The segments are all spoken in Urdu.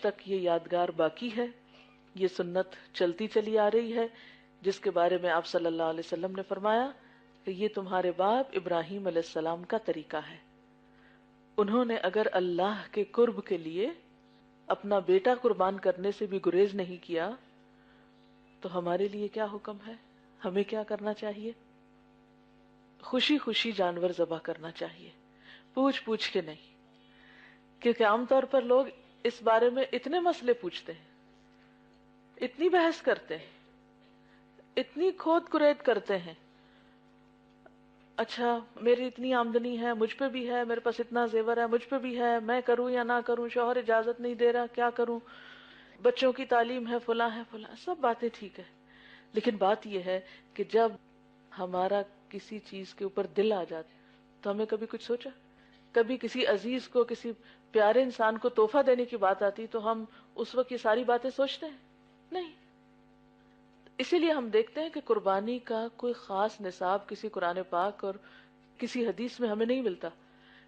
تک یہ یادگار باقی ہے، یہ سنت چلتی چلی آ رہی ہے، جس کے بارے میں آپ صلی اللہ علیہ وسلم نے فرمایا کہ یہ تمہارے باپ ابراہیم علیہ السلام کا طریقہ ہے۔ انہوں نے اگر اللہ کے قرب کے لیے اپنا بیٹا قربان کرنے سے بھی گریز نہیں کیا تو ہمارے لیے کیا حکم ہے؟ ہمیں کیا کرنا چاہیے؟ خوشی خوشی جانور ذبح کرنا چاہیے، پوچھ پوچھ کے نہیں، کیونکہ عام طور پر لوگ اس بارے میں اتنے مسئلے پوچھتے ہیں، اتنی بحث کرتے ہیں، اتنی کھود کرید کرتے ہیں، اچھا میری اتنی آمدنی ہے، مجھ پہ بھی ہے، میرے پاس اتنا زیور ہے، مجھ پہ بھی ہے، میں کروں یا نہ کروں، شوہر اجازت نہیں دے رہا، کیا کروں، بچوں کی تعلیم ہے، فلاں ہے، فلاں، سب باتیں ٹھیک ہے، لیکن بات یہ ہے کہ جب ہمارا کسی چیز کے اوپر دل آ جاتا تو ہمیں کبھی کچھ سوچا؟ کبھی کسی عزیز کو، کسی پیارے انسان کو تحفہ دینے کی بات آتی تو ہم اس وقت یہ ساری باتیں سوچتے ہیں؟ نہیں۔ اسی لیے ہم دیکھتے ہیں کہ قربانی کا کوئی خاص نصاب کسی قرآن پاک اور کسی حدیث میں ہمیں نہیں ملتا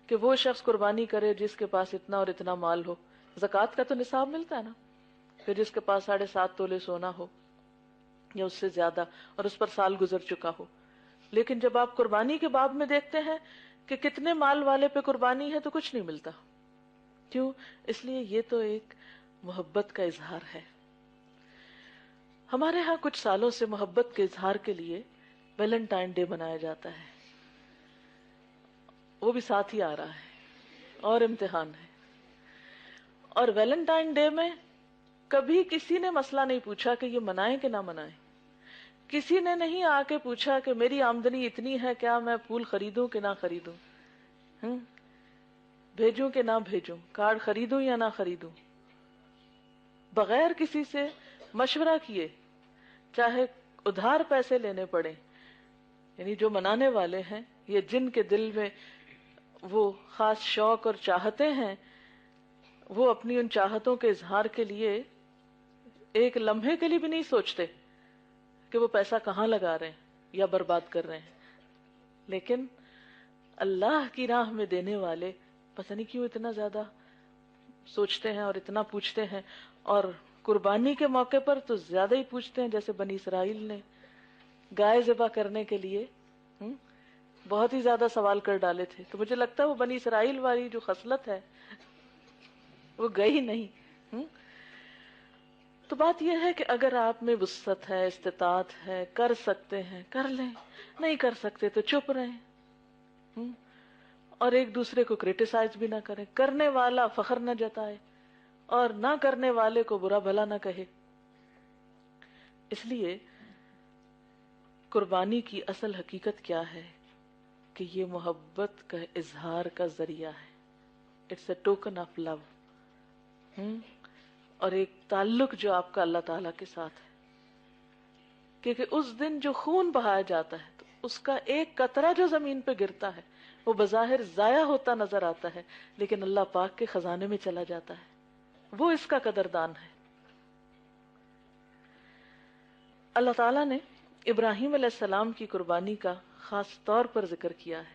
کہ وہ شخص قربانی کرے جس کے پاس اتنا اور اتنا مال ہو۔ زکوٰۃ کا تو نصاب ملتا ہے نا، کہ جس کے پاس 7.5 تولے سونا ہو یا اس سے زیادہ اور اس پر سال گزر چکا ہو، لیکن جب آپ قربانی کے باب میں دیکھتے ہیں کہ کتنے مال والے پہ قربانی ہے تو کچھ نہیں ملتا۔ کیوں؟ اس لیے یہ تو ایک محبت کا اظہار ہے۔ ہمارے ہاں کچھ سالوں سے محبت کے اظہار کے لیے ویلنٹائن ڈے منایا جاتا ہے، وہ بھی ساتھ ہی آ رہا ہے اور امتحان ہے۔ اور ویلنٹائن ڈے میں کبھی کسی نے مسئلہ نہیں پوچھا کہ یہ منائیں کہ نہ منائیں، کسی نے نہیں آ کے پوچھا کہ میری آمدنی اتنی ہے، کیا میں پھول خریدوں کہ نہ خریدوں، بھیجوں کہ نہ بھیجوں، کارڈ خریدوں یا نہ خریدوں، بغیر کسی سے مشورہ کیے، چاہے ادھار پیسے لینے پڑے۔ یعنی جو منانے والے ہیں یا جن کے دل میں وہ خاص شوق اور چاہتے ہیں، وہ اپنی ان چاہتوں کے اظہار کے لیے ایک لمحے کے لیے بھی نہیں سوچتے کہ وہ پیسہ کہاں لگا رہے ہیں یا برباد کر رہے ہیں، لیکن اللہ کی راہ میں دینے والے پتہ نہیں کیوں اتنا زیادہ سوچتے ہیں اور اتنا پوچھتے ہیں، اور قربانی کے موقع پر تو زیادہ ہی پوچھتے ہیں، جیسے بنی اسرائیل نے گائے ذبح کرنے کے لیے بہت ہی زیادہ سوال کر ڈالے تھے، تو مجھے لگتا ہے وہ بنی اسرائیل والی جو خصلت ہے وہ گئی نہیں۔ تو بات یہ ہے کہ اگر آپ میں وسعت ہے، استطاعت ہے، کر سکتے ہیں کر لیں، نہیں کر سکتے تو چپ رہیں، اور ایک دوسرے کو کرٹیسائز بھی نہ کریں، کرنے والا فخر نہ جتائے اور نہ کرنے والے کو برا بھلا نہ کہے۔ اس لیے قربانی کی اصل حقیقت کیا ہے کہ یہ محبت کا اظہار کا ذریعہ ہے، it's a token of love, اور ایک تعلق جو آپ کا اللہ تعالی کے ساتھ ہے، کیونکہ اس دن جو خون بہایا جاتا ہے تو اس کا ایک قطرہ جو زمین پہ گرتا ہے وہ بظاہر ضائع ہوتا نظر آتا ہے، لیکن اللہ پاک کے خزانے میں چلا جاتا ہے، وہ اس کا قدردان ہے۔ اللہ تعالیٰ نے ابراہیم علیہ السلام کی قربانی کا خاص طور پر ذکر کیا ہے،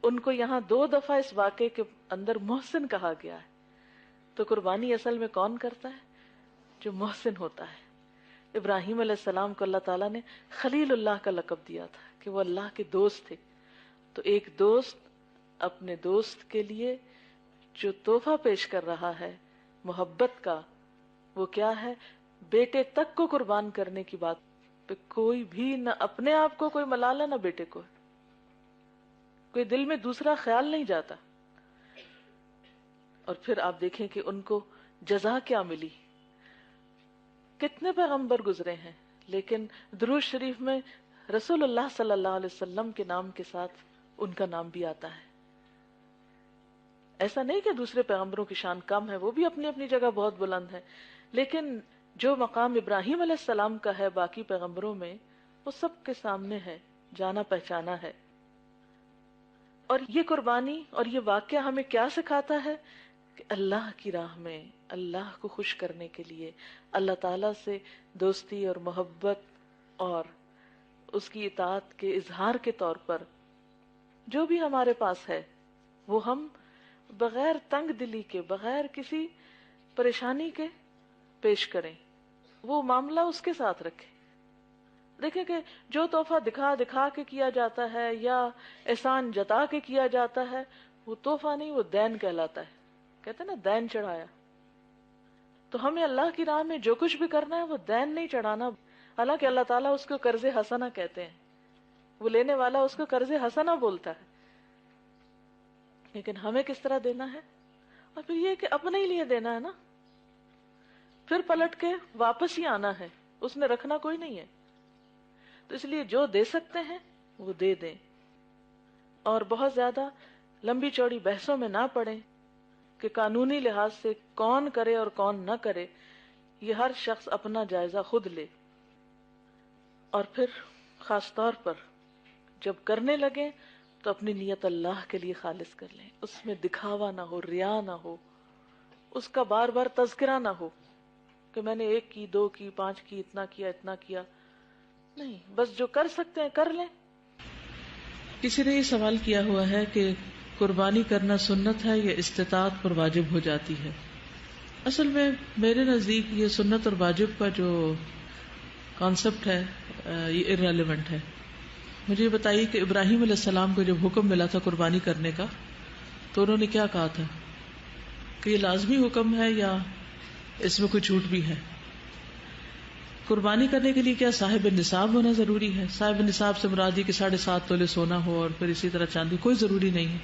ان کو یہاں 2 دفعہ اس واقعے کے اندر محسن کہا گیا ہے۔ تو قربانی اصل میں کون کرتا ہے؟ جو محسن ہوتا ہے۔ ابراہیم علیہ السلام کو اللہ تعالیٰ نے خلیل اللہ کا لقب دیا تھا کہ وہ اللہ کے دوست تھے، تو ایک دوست اپنے دوست کے لیے جو تحفہ پیش کر رہا ہے محبت کا، وہ کیا ہے؟ بیٹے تک کو قربان کرنے کی بات پہ کوئی بھی نہ اپنے آپ کو کوئی ملالہ نہ بیٹے کو، کوئی دل میں دوسرا خیال نہیں جاتا۔ اور پھر آپ دیکھیں کہ ان کو جزا کیا ملی، کتنے پیغمبر گزرے ہیں لیکن درود شریف میں رسول اللہ صلی اللہ علیہ وسلم کے نام کے ساتھ ان کا نام بھی آتا ہے۔ ایسا نہیں کہ دوسرے پیغمبروں کی شان کم ہے، وہ بھی اپنی اپنی جگہ بہت بلند ہے، لیکن جو مقام ابراہیم علیہ السلام کا ہے باقی پیغمبروں میں، وہ سب کے سامنے ہے، جانا پہچانا ہے۔ اور یہ قربانی اور یہ واقعہ ہمیں کیا سکھاتا ہے کہ اللہ کی راہ میں اللہ کو خوش کرنے کے لیے، اللہ تعالی سے دوستی اور محبت اور اس کی اطاعت کے اظہار کے طور پر جو بھی ہمارے پاس ہے وہ ہم بغیر تنگ دلی کے، بغیر کسی پریشانی کے پیش کریں، وہ معاملہ اس کے ساتھ رکھیں. دیکھیں کہ جو تحفہ دکھا دکھا کے کیا جاتا ہے یا احسان جتا کے کیا جاتا ہے، وہ تحفہ نہیں، وہ دین کہلاتا ہے. کہتے ہیں نا دین چڑھایا. تو ہمیں اللہ کی راہ میں جو کچھ بھی کرنا ہے وہ دین نہیں چڑھانا. حالانکہ اللہ تعالیٰ اس کو قرض حسنہ کہتے ہیں، وہ لینے والا اس کو قرض حسنہ بولتا ہے. لیکن ہمیں کس طرح دینا ہے؟ اور پھر یہ کہ اپنے ہی لیے دینا ہے نا، پھر پلٹ کے واپس ہی آنا ہے، اس نے رکھنا کوئی نہیں ہے. تو اس لیے جو دے سکتے ہیں وہ دے دیں، اور بہت زیادہ لمبی چوڑی بحثوں میں نہ پڑیں کہ قانونی لحاظ سے کون کرے اور کون نہ کرے. یہ ہر شخص اپنا جائزہ خود لے، اور پھر خاص طور پر جب کرنے لگے تو اپنی نیت اللہ کے لیے خالص کر لیں. اس میں دکھاوا نہ ہو، ریا نہ ہو، اس کا بار بار تذکرہ نہ ہو کہ میں نے 1 کی 2 کی 5 کی، اتنا کیا اتنا کیا. نہیں، بس جو کر سکتے ہیں کر لیں. کسی نے یہ سوال کیا ہوا ہے کہ قربانی کرنا سنت ہے یا استطاعت پر واجب ہو جاتی ہے. اصل میں میرے نزدیک یہ سنت اور واجب کا جو کانسیپٹ ہے یہ ارریلیونٹ ہے. مجھے یہ بتائیے کہ ابراہیم علیہ السلام کو جب حکم ملا تھا قربانی کرنے کا تو انہوں نے کیا کہا تھا کہ یہ لازمی حکم ہے یا اس میں کوئی چھوٹ بھی ہے؟ قربانی کرنے کے لیے کیا صاحب نصاب ہونا ضروری ہے؟ صاحب نصاب سے مراد یہ کہ 7.5 تولے سونا ہو اور پھر اسی طرح چاندی، کوئی ضروری نہیں ہے.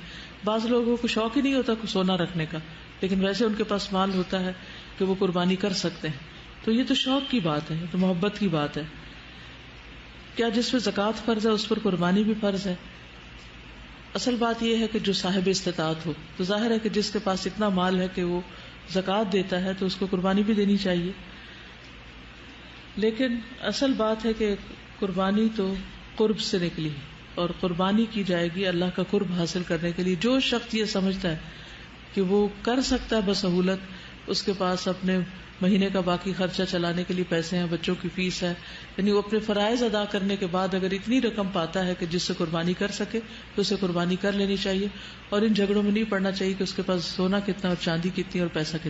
بعض لوگوں کو شوق ہی نہیں ہوتا سونا رکھنے کا، لیکن ویسے ان کے پاس مال ہوتا ہے کہ وہ قربانی کر سکتے ہیں. تو یہ تو شوق کی بات ہے، یہ تو محبت کی بات ہے. کیا جس پہ زکوٰۃ فرض ہے اس پر قربانی بھی فرض ہے؟ اصل بات یہ ہے کہ جو صاحب استطاعت ہو. تو ظاہر ہے کہ جس کے پاس اتنا مال ہے کہ وہ زکوٰۃ دیتا ہے تو اس کو قربانی بھی دینی چاہیے. لیکن اصل بات ہے کہ قربانی تو قرب سے نکلی اور قربانی کی جائے گی اللہ کا قرب حاصل کرنے کے لیے. جو شخص یہ سمجھتا ہے کہ وہ کر سکتا ہے بسہولت، اس کے پاس اپنے مہینے کا باقی خرچہ چلانے کے لیے پیسے ہیں، بچوں کی فیس ہے، یعنی وہ اپنے فرائض ادا کرنے کے بعد اگر اتنی رقم پاتا ہے کہ جس سے قربانی کر سکے تو اسے قربانی کر لینی چاہیے. اور ان جھگڑوں میں نہیں پڑنا چاہیے کہ اس کے پاس سونا کتنا اور چاندی کتنی اور پیسہ کتنا.